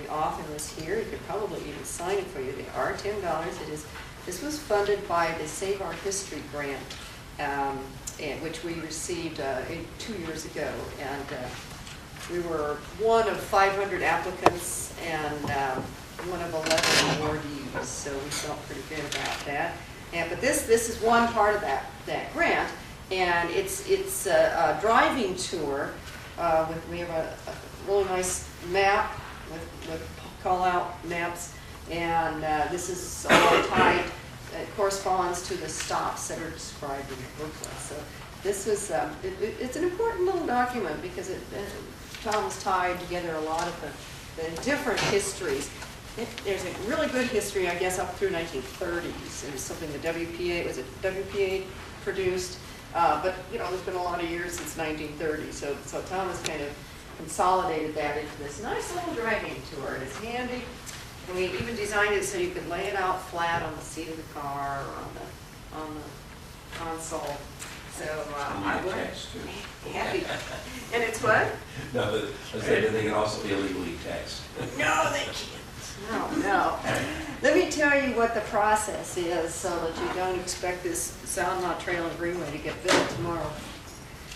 the author was here. He could probably even sign it for you. They are $10. This was funded by the Save Our History grant, which we received 2 years ago. And we were one of 500 applicants and one of 11 awardees, so we felt pretty good about that. But this is one part of that grant, and it's a driving tour. We have a really nice map with call-out maps, and this is all tied. It corresponds to the stops that are described in the booklet. So this was it's an important little document because Tom has tied together a lot of the different histories. There's a really good history, I guess, up through 1930s. It was something the WPA produced. But there's been a lot of years since 1930, so Tom has kind of consolidated that into this nice little driving tour. And it's handy, and we even designed it so you could lay it out flat on the seat of the car or on the console. So I would happy. And it's what? No, but I said they can also be illegally taxed. No, they can't. No. Let me tell you what the process is so that you don't expect this Zanja Trail and Greenway to get built tomorrow.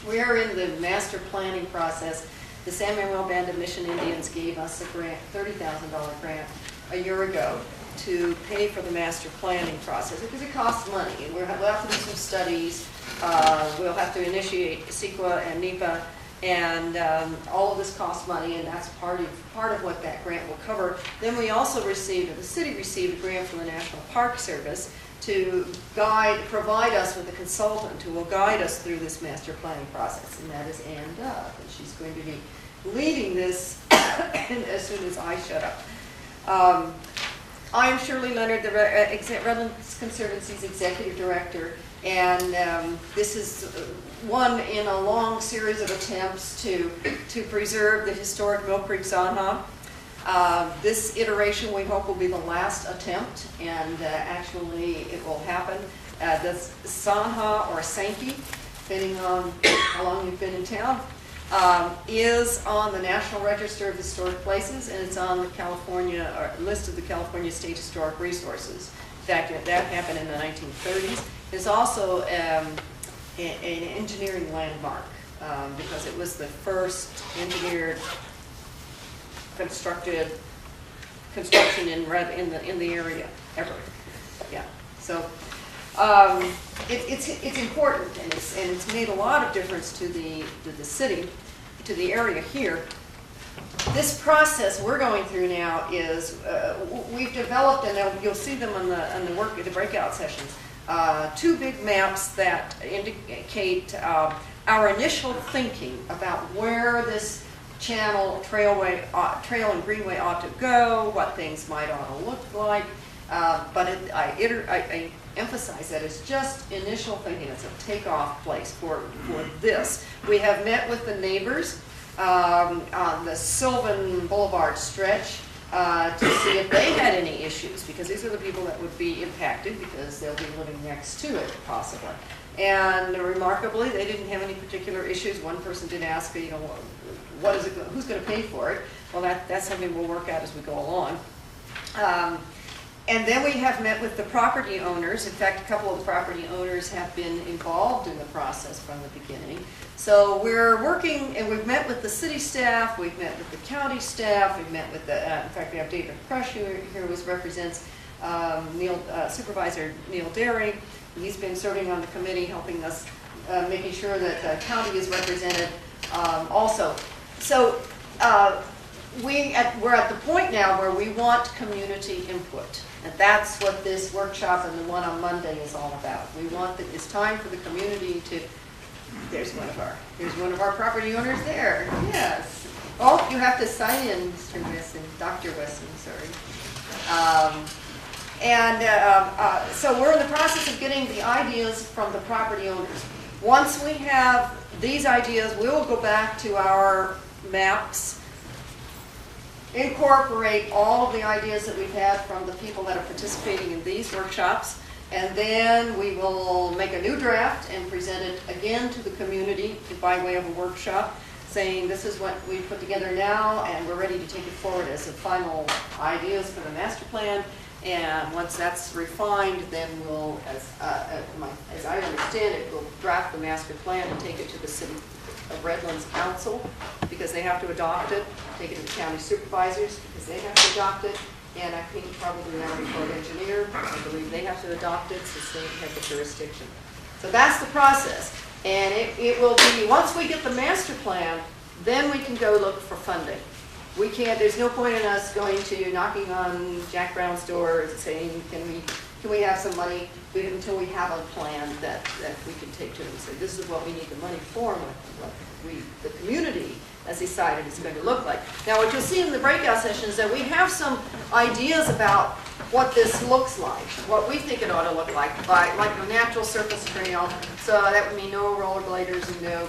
We are in the master planning process. The San Manuel Band of Mission Indians gave us a grant, $30,000 grant, a year ago to pay for the master planning process because it costs money. We'll have to do some studies. We'll have to initiate CEQA and NEPA. And all of this costs money, and that's part of what that grant will cover. Then we also the city received a grant from the National Park Service to provide us with a consultant who will guide us through this master planning process, and that is Ann Dove, and she's going to be leading this as soon as I shut up. I'm Sherli Leonard, the Redlands Conservancy's Executive Director, and this is one in a long series of attempts to preserve the historic Mill Creek Zanja. This iteration we hope will be the last attempt, and actually it will happen. The Zanja, or Sankey, depending on how long you've been in town, is on the National Register of Historic Places, and it's on the list of the California State Historic Resources. In fact, that happened in the 1930s. It's also an engineering landmark because it was the first engineered construction in the area ever. Yeah. So it's important, and it's made a lot of difference to the city, to the area here. This process we're going through now is we've developed, and you'll see them on the breakout sessions. 2 big maps that indicate our initial thinking about where this trail and greenway ought to go, what things might ought to look like. But I emphasize that it's just initial thinking. It's a takeoff place for this. We have met with the neighbors on the Sylvan Boulevard stretch to see if they had any issues, because these are the people that would be impacted because they'll be living next to it, possibly. And remarkably, they didn't have any particular issues. One person did ask, what is it? Who's going to pay for it? Well, that's something we'll work out as we go along. And then we have met with the property owners. In fact, a couple of the property owners have been involved in the process from the beginning. So we're working, and we've met with the city staff, we've met with the county staff, we've met with in fact, we have David Crush here who represents Supervisor Neil Derry. He's been serving on the committee, helping us, making sure that the county is represented also. So we're at the point now where we want community input. And that's what this workshop and the one on Monday is all about. We want it's time for the community to. There's one of our property owners there. Yes. Oh, you have to sign in, Mr. Wesson, Dr. Wesson, sorry. So we're in the process of getting the ideas from the property owners. Once we have these ideas, we will go back to our maps, incorporate all of the ideas that we've had from the people that are participating in these workshops, and then we will make a new draft and present it again to the community by way of a workshop. saying this is what we put together now, and we're ready to take it forward as the final ideas for the master plan. And once that's refined, then we'll, as I understand it, we'll draft the master plan and take it to the City of Redlands Council, because they have to adopt it, take it to the county supervisors, because they have to adopt it, and I think probably now the Corps of Engineer, I believe they have to adopt it since they have the jurisdiction. So that's the process. And it will be, once we get the master plan, then we can go look for funding. We can't, there's no point in us going to knocking on Jack Brown's door and saying, can we have some money, until we have a plan that we can take to them and say, this is what we need the money for, what the community has decided it's going to look like. Now, what you'll see in the breakout session is that we have some ideas about what this looks like, what we think it ought to look like a natural surface trail. So that would mean no rollerbladers and no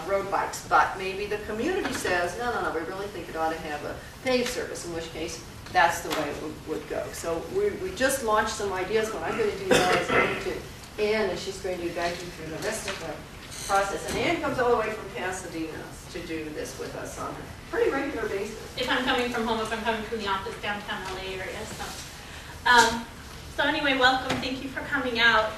road bikes. But maybe the community says, no, we really think it ought to have a paved surface, in which case that's the way it would go. So we just launched some ideas. What I'm going to do now is going to Ann, and she's going to guide you through the rest of the process. And Ann comes all the way from Pasadena to do this with us on a pretty regular basis. If I'm coming from home, if I'm coming from the office downtown LA area. So anyway, welcome. Thank you for coming out.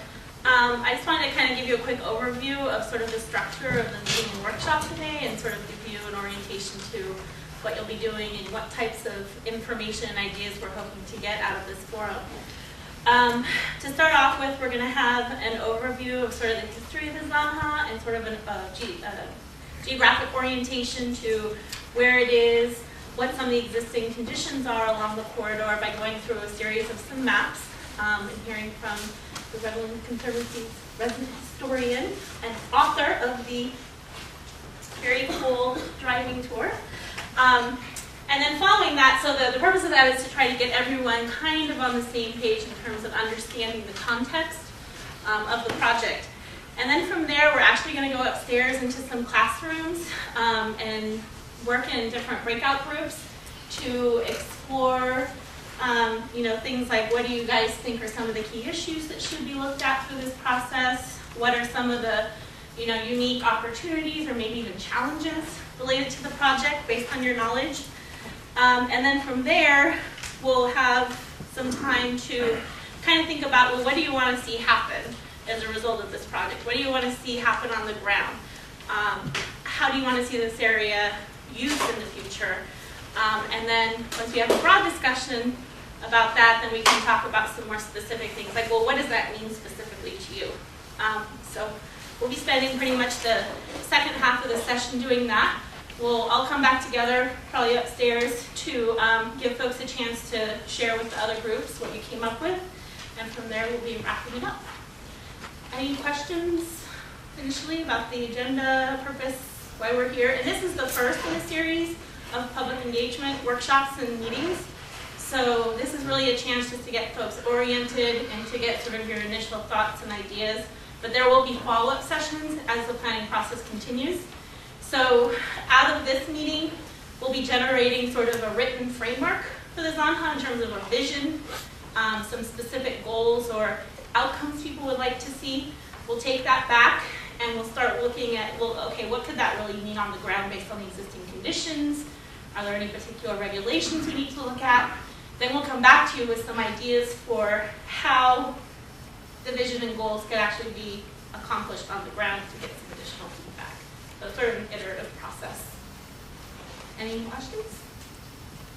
I just wanted to kind of give you a quick overview of sort of the structure of the meeting and workshop today, and sort of give you an orientation to what you'll be doing and what types of information and ideas we're hoping to get out of this forum. To start off with, we're going to have an overview of sort of the history of the Zanja and sort of a geographic orientation to where it is, what some of the existing conditions are along the corridor by going through a series of some maps and hearing from the Redlands Conservancy's resident historian and author of the very cool driving tour. And then following that, so the purpose of that is to try to get everyone kind of on the same page in terms of understanding the context of the project. And then from there, we're actually going to go upstairs into some classrooms and work in different breakout groups to explore things like, what do you guys think are some of the key issues that should be looked at through this process? What are some of the unique opportunities or maybe even challenges related to the project based on your knowledge? And then from there, we'll have some time to kind of think about, well, what do you want to see happen as a result of this project? What do you want to see happen on the ground? How do you want to see this area used in the future? And then once we have a broad discussion about that, then we can talk about some more specific things, like, well, what does that mean specifically to you? So we'll be spending pretty much the second half of the session doing that. We'll all come back together, probably upstairs, to give folks a chance to share with the other groups what you came up with. And from there, we'll be wrapping it up. Any questions initially about the agenda, purpose, why we're here? And this is the first in a series of public engagement workshops and meetings. So this is really a chance just to get folks oriented and to get sort of your initial thoughts and ideas. But there will be follow-up sessions as the planning process continues. So out of this meeting, we'll be generating sort of a written framework for the Zanja in terms of a vision, some specific goals or outcomes people would like to see. We'll take that back and we'll start looking at, well, okay, what could that really mean on the ground based on the existing conditions? Are there any particular regulations we need to look at? Then we'll come back to you with some ideas for how the vision and goals could actually be accomplished on the ground to get some additional feedback. So sort of an iterative process. Any questions?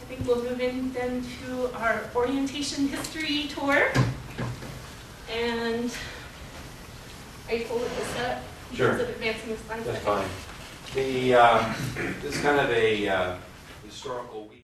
I think we'll move in then to our orientation history tour. And are you cool with this setup? Sure. In terms of advancing the slides? That's fine. This is kind of a historical week.